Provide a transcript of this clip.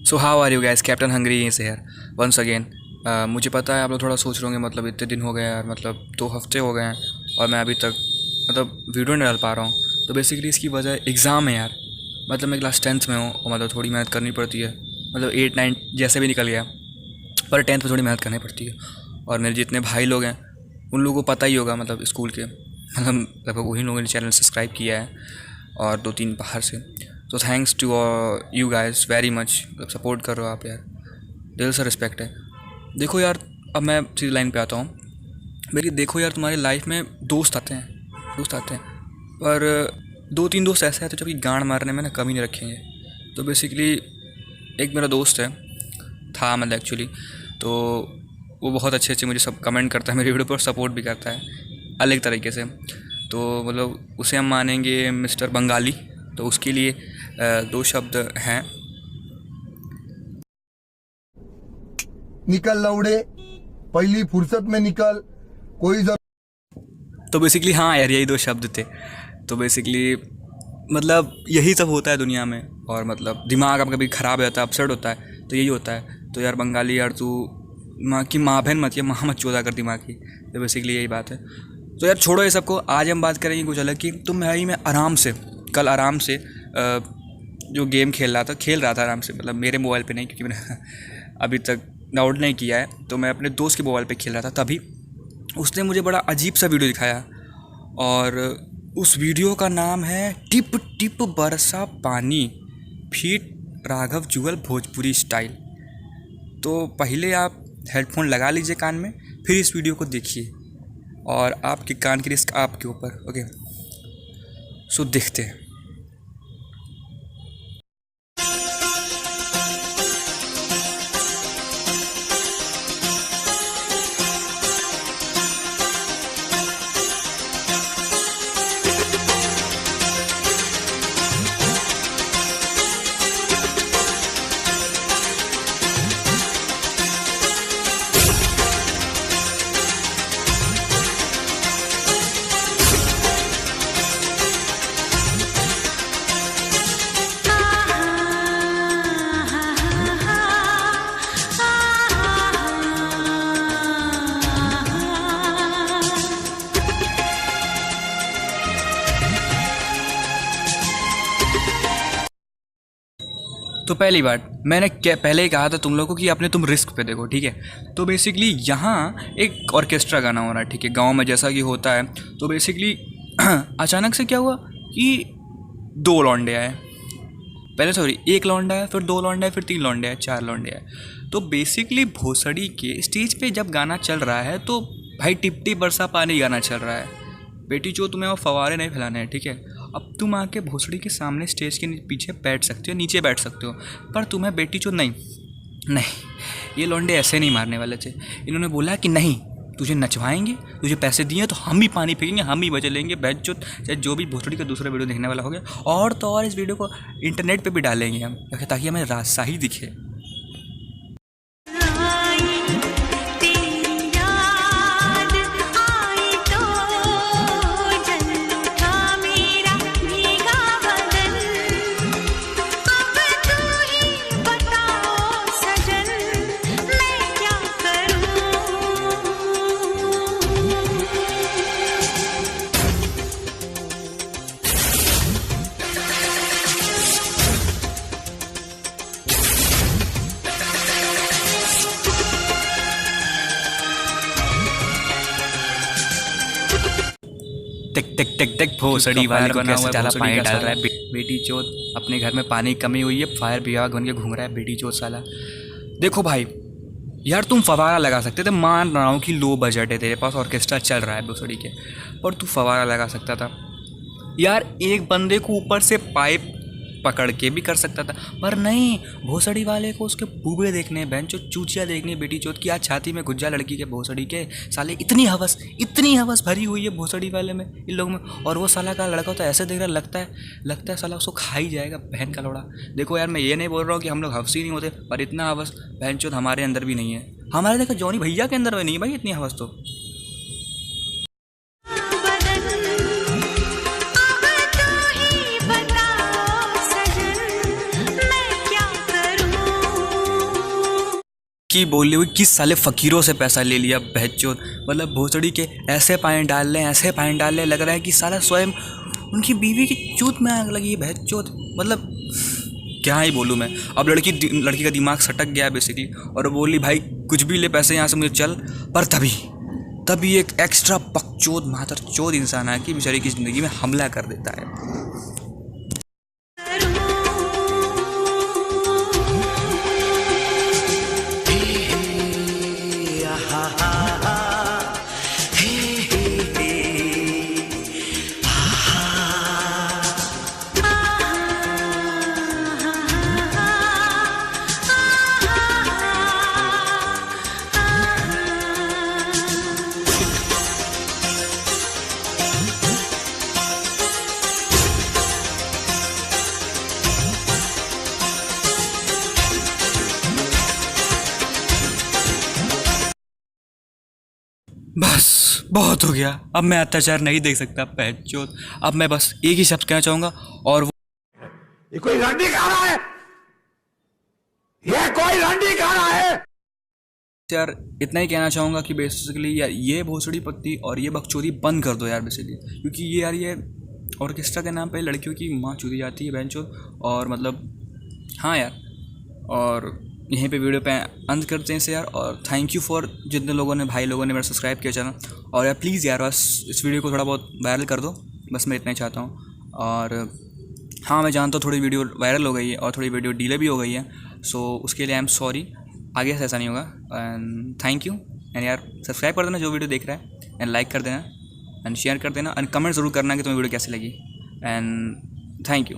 So how are you guys, captain hungry is here once again. मुझे पता है आप लोग थोड़ा सोच रहे होंगे, मतलब इतने दिन हो गए यार, मतलब 2 हफ्ते हो गए हैं और मैं अभी तक मतलब वीडियो नहीं डाल पा रहा हूँ। तो बेसिकली इसकी वजह एग्ज़ाम है यार। मतलब मैं क्लास 10th में हूँ और मतलब थोड़ी मेहनत करनी पड़ती है। मतलब 8 9 जैसे भी निकल गया, पर 10th में थोड़ी मेहनत करनी पड़ती है। और मेरे जितने भाई लोग हैं उन लोगों को पता ही होगा, मतलब स्कूल के मतलब लगभग वही लोगों ने चैनल सब्सक्राइब किया है और 2 3 बाहर से। तो thanks to you guys very much, मतलब सपोर्ट कर रहे हो आप यार, दिल से रिस्पेक्ट है। देखो यार, अब मैं सीधी लाइन पे आता हूँ। मेरी देखो यार, तुम्हारी लाइफ में दोस्त आते हैं पर 2 3 दोस्त ऐसे आते हैं जो कि गांड मारने में ना कमी नहीं रखेंगे। तो बेसिकली एक मेरा दोस्त है, था मतलब एक्चुअली, तो वो बहुत अच्छे अच्छे मुझे सब कमेंट करता है, मेरी वीडियो पर सपोर्ट भी करता है अलग तरीके से। तो मतलब उसे हम मानेंगे मिस्टर बंगाली। तो उसके लिए 2 शब्द हैं। निकल लौड़े, पहली फुर्सत में निकल, कोई तो बेसिकली हाँ यार, यही 2 शब्द थे। तो बेसिकली मतलब यही सब होता है दुनिया में, और मतलब दिमाग आपका कभी ख़राब हो जाता है, अपसेट होता है, तो यही होता है। तो यार बंगाली यार, तू माँ की माँ बहन मत, या माँ मत चोदा कर दिमाग की। तो बेसिकली यही बात है। तो यार छोड़ो ये सबको, आज हम बात करेंगे कुछ अलग की। तो मैं आराम से कल आराम से जो गेम खेल रहा था आराम से, मतलब मेरे मोबाइल पे नहीं, क्योंकि मैंने अभी तक डाउनलोड नहीं किया है। तो मैं अपने दोस्त के मोबाइल पे खेल रहा था, तभी उसने मुझे बड़ा अजीब सा वीडियो दिखाया। और उस वीडियो का नाम है टिप टिप बरसा पानी, फीट राघव जुगल भोजपुरी स्टाइल। तो पहले आप हेडफोन लगा लीजिए कान में, फिर इस वीडियो को देखिए, और आपके कान की रिस्क आपके ऊपर। ओके, सो देखते हैं। तो पहली बात, मैंने पहले ही कहा था तुम लोगों को कि अपने तुम रिस्क पे देखो, ठीक है। तो बेसिकली यहाँ एक ऑर्केस्ट्रा गाना हो रहा है, ठीक है, गांव में जैसा कि होता है। तो बेसिकली अचानक से क्या हुआ कि 2 लौंडे आए, पहले सॉरी 1 लौंडा है, फिर 2 लौंडे आए, फिर 3 लौंडे आए, 4 लौंडे आए। तो बेसिकली भोसड़ी के स्टेज पे जब गाना चल रहा है, तो भाई टिप टिप बरसा पानी गाना चल रहा है। बेटी जो तुम्हें वो फवारे नहीं फैलाने हैं, ठीक है। अब तुम आके भोसड़ी के सामने स्टेज के पीछे बैठ सकते हो, नीचे बैठ सकते हो, पर तुम्हें बेटी जो नहीं, ये लौंडे ऐसे नहीं मारने वाले थे। इन्होंने बोला कि नहीं, तुझे नचवाएंगे, तुझे पैसे दिए तो हम भी पानी फेंकेंगे, हम ही बचे लेंगे, बैठ जो चाहे जो भी भोसड़ी का दूसरा वीडियो देखने वाला हो गया। और तो और इस वीडियो को इंटरनेट पे भी डालेंगे हम, ताकि हमें रास्ता ही दिखे। टिक टिक टिक टिक भोसड़ी वाले को कैसे साला पानी डाल रहा है, बेटी चोद, अपने घर में पानी की कमी हुई है, फायर विभाग बन के घूम रहा है बेटी चोद साला। देखो भाई यार, तुम फवारा लगा सकते थे, मान रहा हूँ कि लो बजट है, तेरे पास ऑर्केस्ट्रा चल रहा है भोसड़ी के, पर तू फवारा लगा सकता था यार। एक बंदे को ऊपर से पाइप पकड़ के भी कर सकता था, पर नहीं, भोसड़ी वाले को उसके बूबे देखने, बेंचो चूचिया देखने, बेटी चोद की आज छाती में गुज्जा लड़की के भोसड़ी के साले। इतनी हवस भरी हुई है भोसड़ी वाले में, इन लोगों में। और वो साला का लड़का तो ऐसे देख रहा, लगता है साला उसको खा ही जाएगा, बहन का लोड़ा। देखो यार, मैं ये नहीं बोल रहा हूँ कि हम लोग हवसी नहीं होते, पर इतना हवस बेंचो हमारे अंदर भी नहीं है। हमारे देखो जॉनी भैया के अंदर भी नहीं है भाई इतनी हवस। तो लड़की बोल रही हुई किस साले फ़कीरों से पैसा ले लिया बहचोद। मतलब भोसड़ी के ऐसे पानी डाल लें, ऐसे पानी डाल लें, लग रहा है कि साला स्वयं उनकी बीवी की चूत में आग लगी है बहचोद। मतलब क्या ही बोलूँ मैं। अब लड़की का दिमाग सटक गया बेसिकली, और वो बोली भाई कुछ भी ले पैसे यहाँ से मुझे चल। पर तभी एक एक्स्ट्रा बकचोद मादरचोद इंसान है कि बेचारी की ज़िंदगी में हमला कर देता है। बस बहुत हो गया, अब मैं अत्याचार नहीं देख सकता बहचोद। अब मैं बस एक ही शब्द कहना चाहूँगा, और वो ये कोई रंडी खा रहा है, ये कोई रंडी खा रहा है। यार इतना ही कहना चाहूँगा कि बेसिकली यार ये भोसड़ी पत्ती और ये बकचोदी बंद कर दो यार बेसिकली, क्योंकि ये यार ये ऑर्केस्ट्रा के नाम पे लड़कियों की माँ चुदी जाती है बहनचोद। और मतलब हाँ यार, और यहीं पे वीडियो पे अंत करते हैं इसे यार। और थैंक यू फॉर जितने लोगों ने भाई लोगों ने मेरा सब्सक्राइब किया चैनल। और यार प्लीज़ यार बस इस वीडियो को थोड़ा बहुत वायरल कर दो, बस मैं इतना ही चाहता हूँ। और हाँ मैं जानता हूँ थोड़ी वीडियो वायरल हो गई है और थोड़ी वीडियो डिले भी हो गई है, सो उसके लिए आई एम सॉरी, आगे से ऐसा नहीं होगा। And thank you. एंड यार सब्सक्राइब कर देना जो वीडियो देख रहा है, एंड लाइक कर देना, एंड शेयर कर देना, एंड कमेंट ज़रूर करना कि तुम्हें वीडियो कैसी लगी। And thank you.